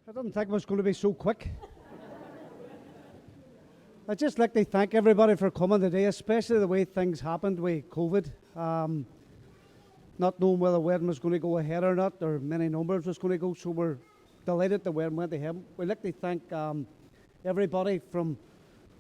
I didn't think it was going to be so quick. I'd just like to thank everybody for coming today, especially the way things happened with COVID. Not knowing whether the wedding was going to go ahead or not, or many numbers was going to go, so we're delighted the wedding went ahead. We'd like to thank everybody from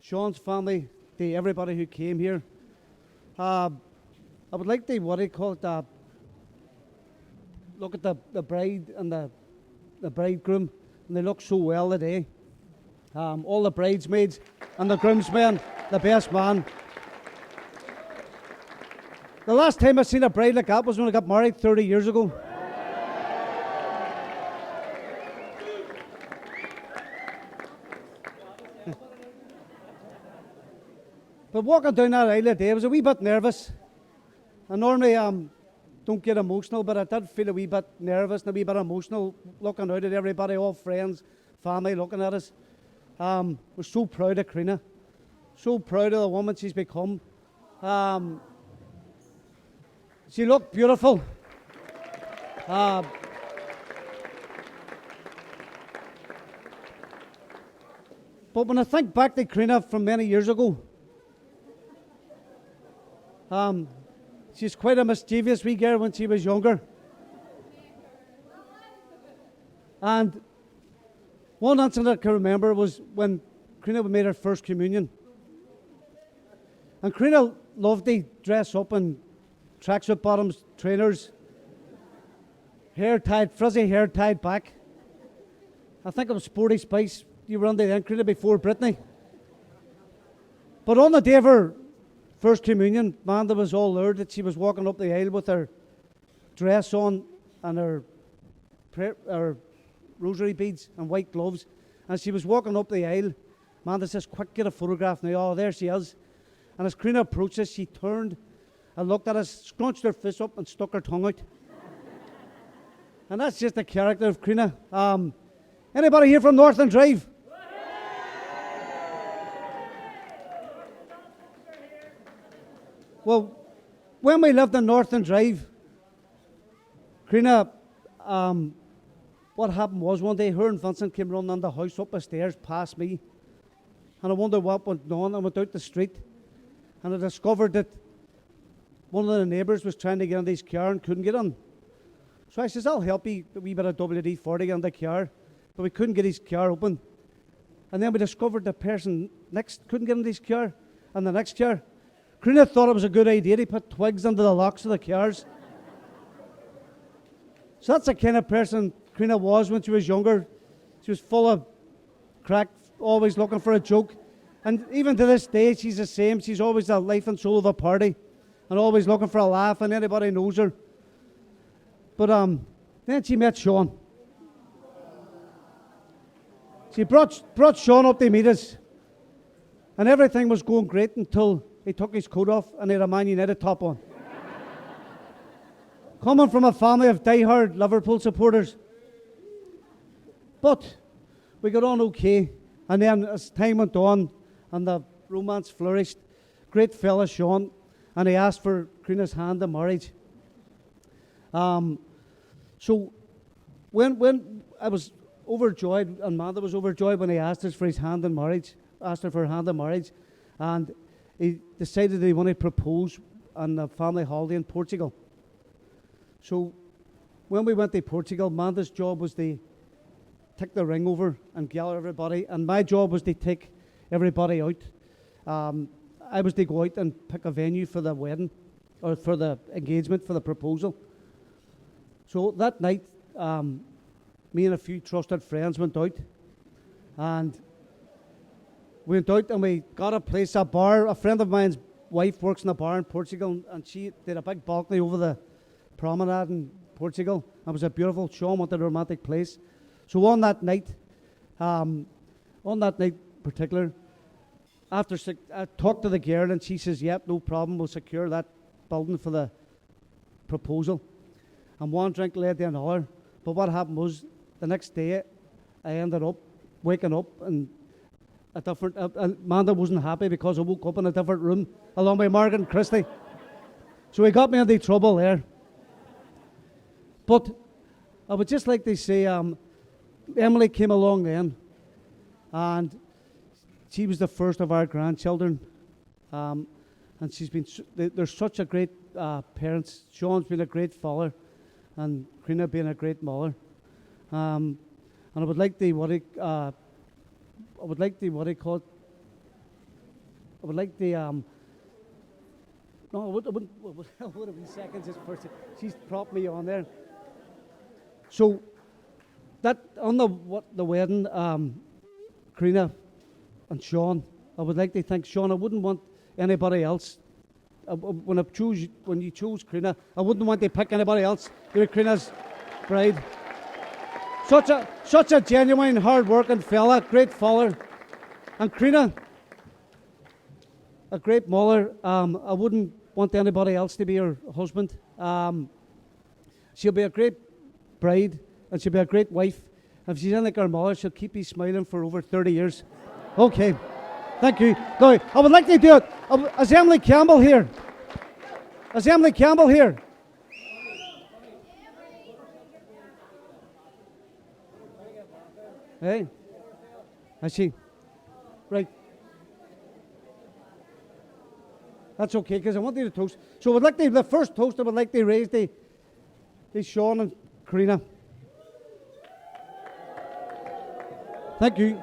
Sean's family to everybody who came here. I would like to, what do you call it, look at the bride and the bridegroom, and they look so well today. All the bridesmaids and the groomsmen, the best man. The last time I seen a bride like that was when I got married 30 years ago. But walking down that aisle today, I was a wee bit nervous. I normally don't get emotional, but I did feel a wee bit nervous and a wee bit emotional looking out at everybody, all friends, family looking at us. We're so proud of Karina, so proud of the woman she's become. She looked beautiful. But when I think back to Karina from many years ago, she's quite a mischievous wee girl when she was younger. And one incident I can remember was when Karina made her first communion. And Karina loved to dress up in tracksuit bottoms, trainers, frizzy hair tied back. I think it was Sporty Spice. You were under then, Karina, before Britney. But on the day of her first communion, Amanda was all lured that she was walking up the aisle with her dress on and her rosary beads and white gloves, and she was walking up the aisle. Amanda says, "Quick, get a photograph now." Oh, there she is. And as Karina approached us, she turned and looked at us, scrunched her fist up and stuck her tongue out. And that's just the character of Karina. Anybody here from Northern Drive? Well, when we lived in Northern Drive, Karina, what happened was one day her and Vincent came running on the house up the stairs past me, and I wondered what went on. I went out the street and I discovered that one of the neighbours was trying to get in his car and couldn't get in. So I says, "I'll help you, a wee bit of WD-40 in the car," but we couldn't get his car open. And then we discovered the person next couldn't get in his car, and the next car. Karina thought it was a good idea to put twigs under the locks of the cars. So that's the kind of person Karina was when she was younger. She was full of crack, always looking for a joke. And even to this day, she's the same. She's always the life and soul of a party and always looking for a laugh, and anybody knows her. But then she met Sean. She brought Sean up to meet us. And everything was going great until he took his coat off and he had a Man United top on. Coming from a family of die-hard Liverpool supporters. But we got on okay. And then as time went on and the romance flourished, great fella Sean, and he asked for Karina's hand in marriage. So when I was overjoyed, and Amanda was overjoyed when he asked us for his hand in marriage, asked her for her hand in marriage, and he decided that he wanted to propose on a family holiday in Portugal. So when we went to Portugal, Amanda's job was to take the ring over and gather everybody, and my job was to take everybody out. I was to go out and pick a venue for the wedding, or for the engagement, for the proposal. So that night, me and a few trusted friends went out, and we went out and we got a place, a bar. A friend of mine's wife works in a bar in Portugal, and she did a big balcony over the promenade in Portugal. It was a beautiful show, wanted a romantic place. So on that night particular, after I talked to the girl and she says, "Yep, no problem, we'll secure that building for the proposal." And one drink led to another. But what happened was, the next day, I ended up waking up in a different... Amanda wasn't happy because I woke up in a different room along with Margaret and Christy. So he got me into trouble there. But I would just like to say, Emily came along then, and she was the first of our grandchildren. And she's been, they're such a great parents. Sean's been a great father, and Karina being a great mother. And I would like the, what do you call it? I would like the, no, I wouldn't have been seconds. She's propped me on there. So, that, on the wedding, Karina and Sean, I would like to thank Sean. I wouldn't want anybody else. When you chose Karina, I wouldn't want to pick anybody else. You're Karina's bride. Such a genuine, hard-working fella, great father. And Karina, a great mother. I wouldn't want anybody else to be her husband. She'll be a great bride, and she'll be a great wife. If she's like her mother, she'll keep you smiling for over 30 years. Okay, thank you. Now, I would like to do it. Is Emily Campbell here? Is Emily Campbell here? Hey, I see. Right. That's okay, because I want you to toast. So I would like the first toast, I would like to raise the Sean and Karina. Thank you.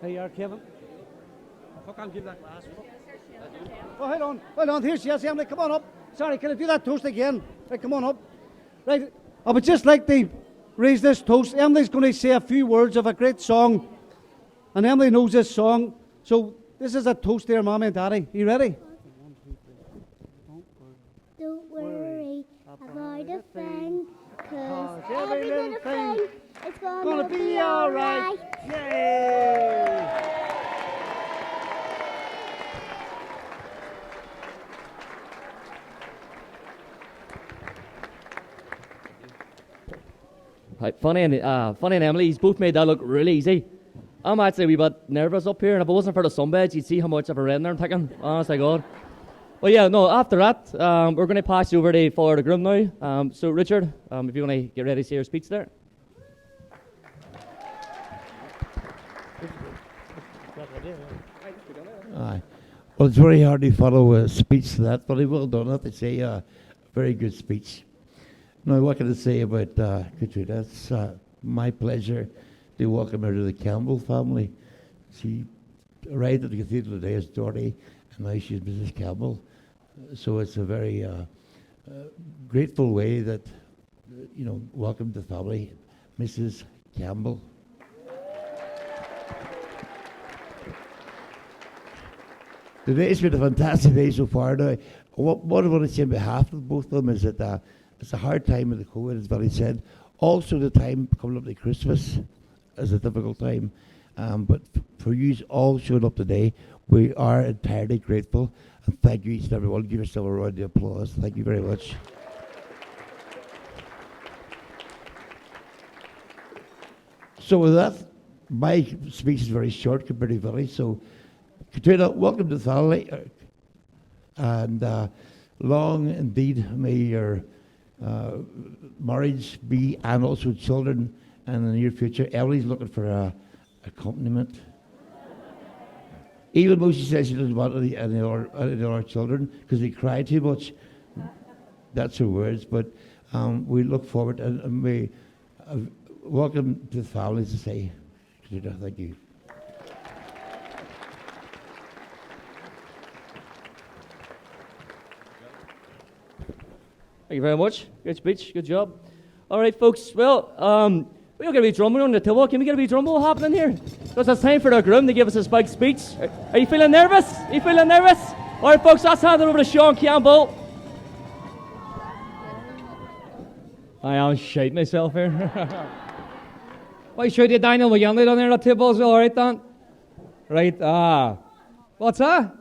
There you are, Kevin. I can't give that glass. Oh, hold on. Here she is, Emily. Come on up. Sorry, can I do that toast again? Right, come on up. Right, I would just like to raise this toast. Emily's going to say a few words of a great song, and Emily knows this song. So this is a toast to her mommy and daddy. Are you ready? Don't worry about a thing, 'cause every little thing is gonna be alright. Yay! Right, Funny and Emily, he's both made that look really easy. I'm actually a wee bit nervous up here, and if it wasn't for the sunbeds, you'd see how much of a rain there I'm taking. Honest to God. Well, yeah, no, after that, we're going to pass you over to Father the Groom now. So, Richard, if you want to get ready to say your speech there. Aye. Well, it's very hard to follow a speech to that, but well done. I have to say, very good speech. Now, what can I say about Katrina? It's my pleasure to welcome her to the Campbell family. She arrived at the cathedral today as Dorothy, and now she's Mrs. Campbell. So it's a very grateful way that, welcome to the family, Mrs. Campbell. Today's been a fantastic day so far. Now, what I want to say on behalf of both of them is that it's a hard time with the COVID, as Billy said. Also, the time coming up to Christmas is a difficult time. But for you all showing up today, we are entirely grateful. And thank you each and every one. Give yourself a round of applause. Thank you very much. So with that, my speech is very short compared to Billy. So, Katrina, welcome to the family. And long indeed may your marriage be, and also children in the near future. Emily's looking for a accompaniment. Even though she says she doesn't want any other children because they cry too much. That's her words. But we look forward and we welcome to the family to say, Katrina, thank you. Thank you very much. Good speech. Good job. All right, folks. Well, we'll get a wee drum roll on the table. Can we get a wee drum roll happening here? Because it's time for the groom to give us his big speech. Are you feeling nervous? Are you feeling nervous? All right, folks. Let's hand it over to Sean Campbell. I am shite myself here. Why should you, Daniel McGinley, down there at the table as well? All right, Dan? Right. What's that?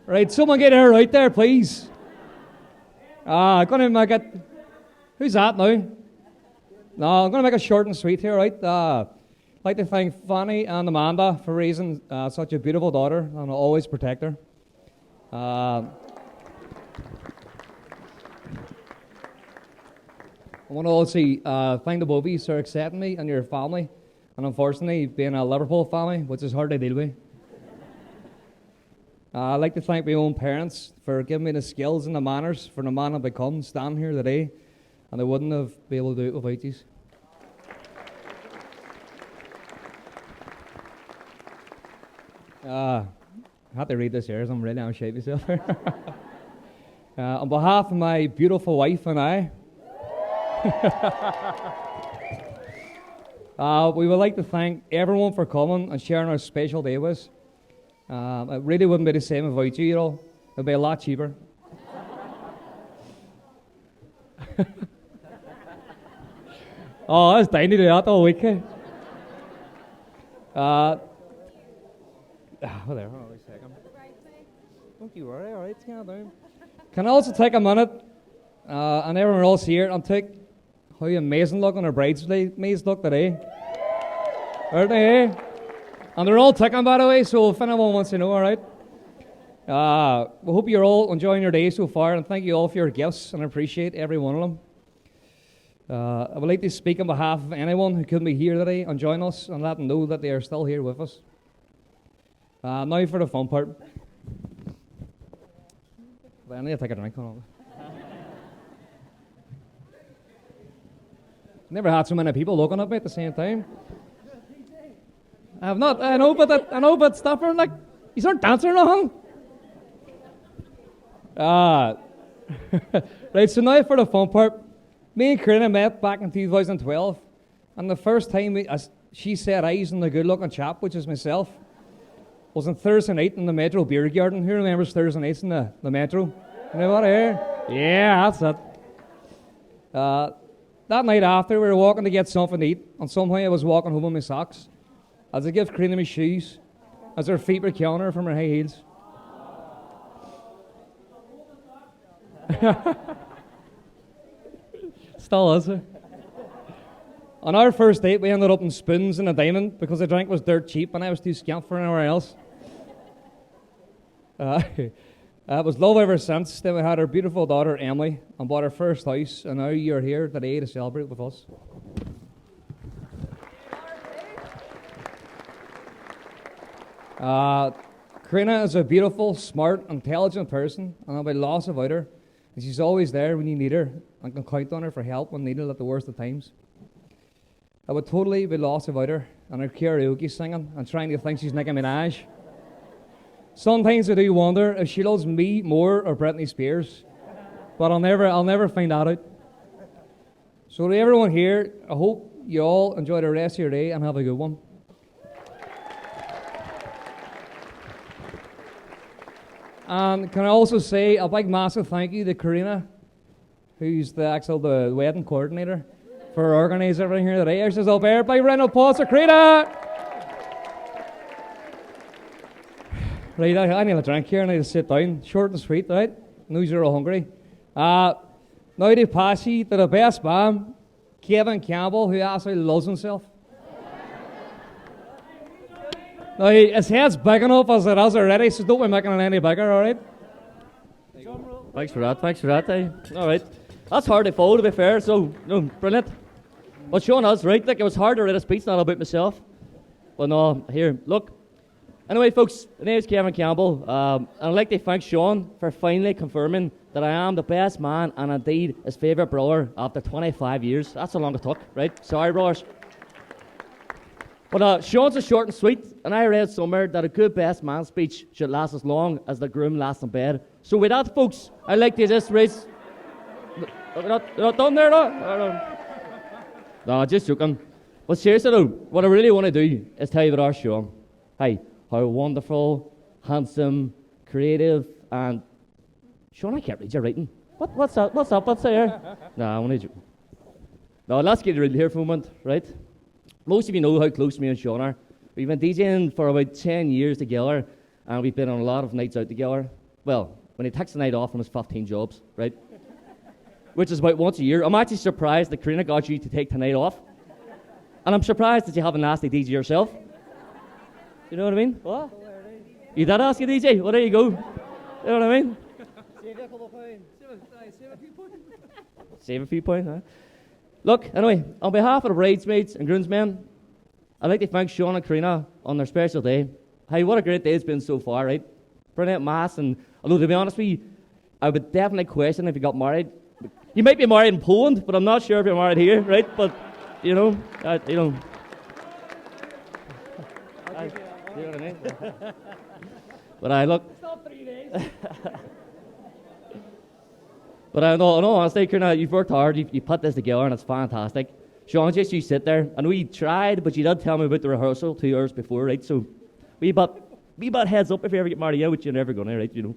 Right, someone get her right there, please. I'm going to make it... Who's that now? No, I'm going to make it short and sweet here, right? like to thank Fanny and Amanda for raising such a beautiful daughter, and I'll always protect her. I want to also thank the both of you for accepting me and your family, and unfortunately being a Liverpool family, which is hard to deal with. I'd like to thank my own parents for giving me the skills and the manners for the man I've become standing here today, and I wouldn't have been able to do it without you. I had to read this here, as I'm really ashamed of myself here. On behalf of my beautiful wife and I, we would like to thank everyone for coming and sharing our special day with us. It really wouldn't be the same without you all. It would be a lot cheaper. Oh, I was dying to do that all week. Whatever, hold on a second. Don't you worry, all right, calm down. Can I also take a minute, and everyone else here, and take how amazing looking our bridesmaids look today. Aren't they? And they're all ticking, by the way, so if anyone wants to know, all right. We hope you're all enjoying your day so far, and thank you all for your gifts, and I appreciate every one of them. I would like to speak on behalf of anyone who couldn't be here today and join us and let them know that they are still here with us. Now for the fun part. I need to take a drink. Never had so many people looking at me at the same time. I have not. I know, but stop her. Like, you aren't dancing or nothing. Right. So now for the fun part. Me and Karina met back in 2012, and the first time she set eyes on the good-looking chap, which is myself, was on Thursday night in the Metro Beer Garden. Who remembers Thursday nights in the Metro? Anybody here? Yeah, that's it. That night after, we were walking to get something to eat, and somehow I was walking home in my socks. As I gave Karina my shoes, as her feet were killing her from her high heels. Still is. On our first date, we ended up in Spoons and a Diamond because the drink was dirt cheap and I was too scant for anywhere else. It was love ever since. Then we had our beautiful daughter Emily and bought our first house, and now you're here today to celebrate with us. Karina is a beautiful, smart, intelligent person, and I'll be lost without her. And she's always there when you need her and can count on her for help when needed at the worst of times. I would totally be lost without her and her karaoke singing and trying to think she's Nicki Minaj. Sometimes I do wonder if she loves me more or Britney Spears, but I'll never find that out. So to everyone here, I hope you all enjoy the rest of your day and have a good one. And can I also say a big massive thank you to Karina, who's the wedding coordinator, for organising everything here today. She's up there. Big round of applause for Karina. Right, I need a drink here. I need to sit down. Short and sweet, right? Knows you're all hungry. Now to pass you to the best man, Kevin Campbell, who absolutely loves himself. Now, his head's big enough as it is already, so don't be making it any bigger, all right? Thanks for that, eh? All right. That's hard to follow, to be fair, so, no, brilliant. But Sean is right, like, it was hard to write a speech, not about myself. But no, here, look. Anyway, folks, my name is Kevin Campbell, and I'd like to thank Sean for finally confirming that I am the best man and indeed his favourite brother after 25 years. That's how long it took, right? Sorry, brothers. But Sean's is short and sweet, and I read somewhere that a good best man speech should last as long as the groom lasts in bed. So with that, folks, I'd like to just raise... They're not done there, no? No, just joking. But seriously though, what I really want to do is tell you about our Sean. Hey, how wonderful, handsome, creative, and... Sean, I can't read your writing. What's up? What's there? No, I want to joke. No, let's get real here for a moment, right? Most of you know how close me and Sean are. We've been DJing for about 10 years together, and we've been on a lot of nights out together. Well, when he takes the night off from his 15 jobs, right? Which is about once a year. I'm actually surprised that Karina got you to take tonight off. And I'm surprised that you have a nasty DJ yourself. You know what I mean? What? You did ask your DJ? Well, there you go. You know what I mean? Save a couple of pounds. Save a few points, huh? Look, anyway, on behalf of the bridesmaids and groomsmen, I'd like to thank Sean and Karina on their special day. Hey, what a great day it's been so far, right? Brilliant mass, and although to be honest with you, I would definitely question if you got married. You might be married in Poland, but I'm not sure if you're married here, right? But, you know. You know what I mean? But I look. Stop 3 days. But I know, honestly, Karina, you've worked hard. You put this together, and it's fantastic. Sean, just you sit there, and we tried, but you did tell me about the rehearsal 2 hours before, right? So we but heads up if you ever get married, yeah, which you're never gonna, right? You know.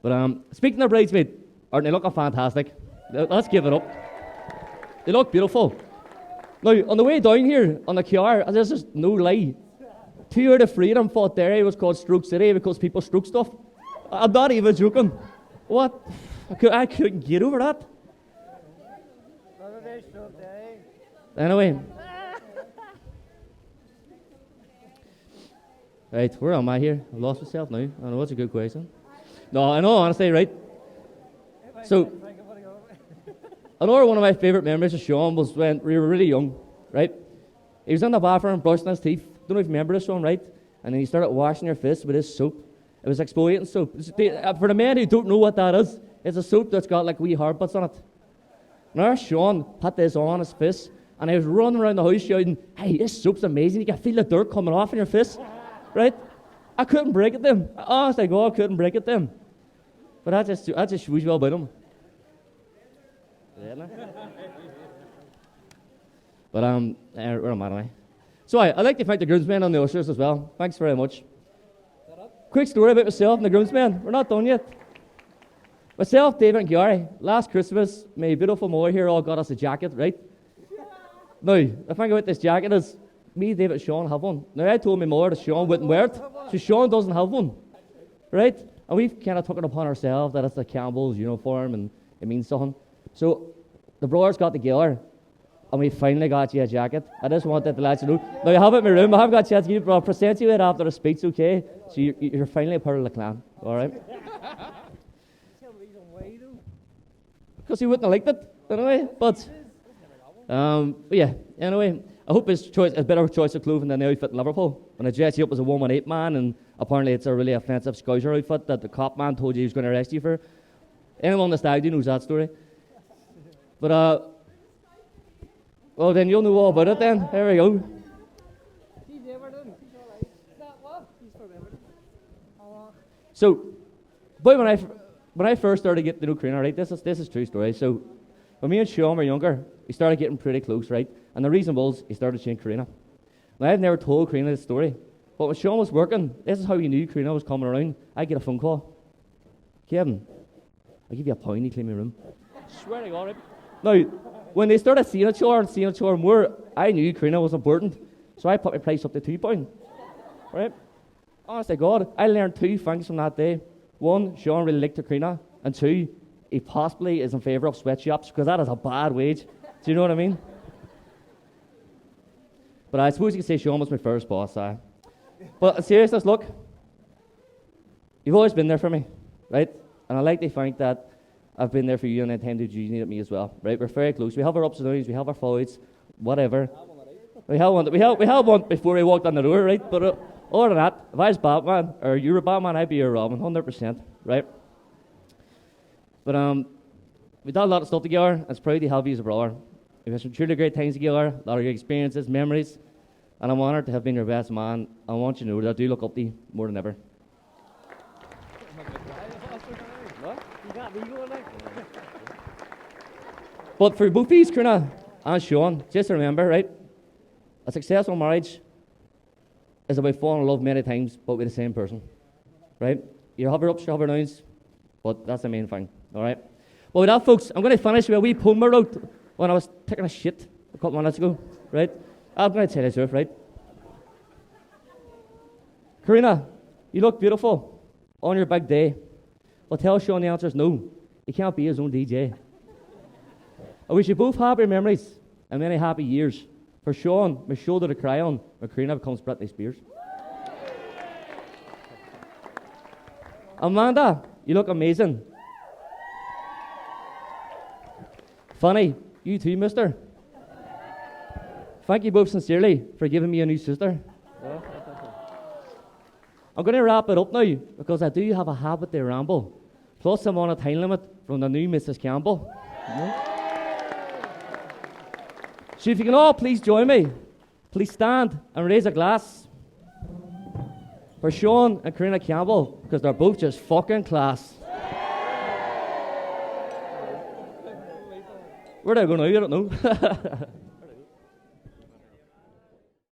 But speaking of bridesmaid, aren't they looking fantastic? Let's give it up. They look beautiful. Now, on the way down here on the car, this is no lie. 2 out of 3 of them thought their area was called Stroke City because people stroke stuff. I'm not even joking. What? I couldn't get over that. Anyway. Right, where am I here? I've lost myself now. I know, that's a good question. No, I know, honestly, right? So, another one of my favourite memories of Sean was when we were really young, right? He was in the bathroom brushing his teeth. Don't know if you remember this one, right? And then he started washing your face with his soap. It was exfoliating soap. For the men who don't know what that is, it's a soap that's got like wee hard bits on it. Now Sean put this on his face, and he was running around the house shouting, "Hey, this soap's amazing. You can feel the dirt coming off in your face." Right? I couldn't break it then. Honestly, God, I couldn't break it then. But that just shows you all about him. But where am I? So I'd like to thank the groomsmen and the ushers as well. Thanks very much. Quick story about myself and the groomsmen. We're not done yet. Myself, David and Gary, last Christmas, my beautiful mother here all got us a jacket, right? Now, the thing about this jacket is, me, David, and Sean have one. Now, I told my mother that Sean wouldn't wear it, so Sean doesn't have one, right? And we've kind of took it upon ourselves that it's the Campbell's uniform and it means something. So, the brothers got together, and we finally got you a jacket. I just wanted to let you know. Now, you have it in my room. I haven't got a chance to give you, but I'll present you it after the speech, okay? So, you're finally a part of the clan, all right? Because he wouldn't have liked it, anyway. But yeah, anyway, I hope his choice is a better choice of clothing than the outfit in Liverpool. When I dressed you up as a 118 man, and apparently it's a really offensive Scouser outfit that the cop man told you he was going to arrest you for. Anyone on the stag do knows that story. But, well, then you'll know all about it then. There we go. So, boy, when I first started getting to know Karina, right, this is true story. So, when me and Sean were younger, we started getting pretty close, right? And the reason was he started seeing Karina. Now, I've never told Karina this story, but when Sean was working, this is how he knew Karina was coming around. I get a phone call. "Kevin, I'll give you £1, you clean my room." Swear to God, right? Now, when they started seeing each other more, I knew Karina was important, so I put my price up to £2, right? Honest to God, I learned 2 things from that day. 1, Sean really liked Karina, and 2, he possibly is in favour of sweatshops, because that is a bad wage. Do you know what I mean? But I suppose you could say Sean was my first boss. But in seriousness, look, you've always been there for me, right? And I like to think that I've been there for you, and I intend to you need me as well, right? We're very close. We have our ups and downs, we have our fights, whatever. We had one before we walked on the door, right? But other than that, if I was Batman, or you were Batman, I'd be your Robin, 100%, right? But we've done a lot of stuff together, and it's proud to have you as a brother. We've had some truly great times together, a lot of great experiences, memories, and I'm honoured to have been your best man. I want you to know that I do look up to you more than ever. But for both these, Karina and Sean, just remember, right, a successful marriage is about falling in love many times, but with the same person, right? You have your ups, you have your downs, but that's the main thing, all right? Well, with that, folks, I'm going to finish with a wee poem I wrote when I was taking a shit a couple minutes ago, right? I'm going to tell you the truth, right? Karina, you look beautiful on your big day. Well, tell Sean the answer is no. He can't be his own DJ. I wish you both happy memories and many happy years For Sean, my shoulder to cry on. Karina becomes Britney Spears. Amanda, you look amazing. Funny, you too, mister. Thank you both sincerely for giving me a new sister. I'm going to wrap it up now because I do have a habit to ramble. Plus, I'm on a time limit from the new Mrs. Campbell. So if you can all please join me, please stand and raise a glass for Sean and Karina Campbell because they're both just fucking class. Where are they going now? I don't know.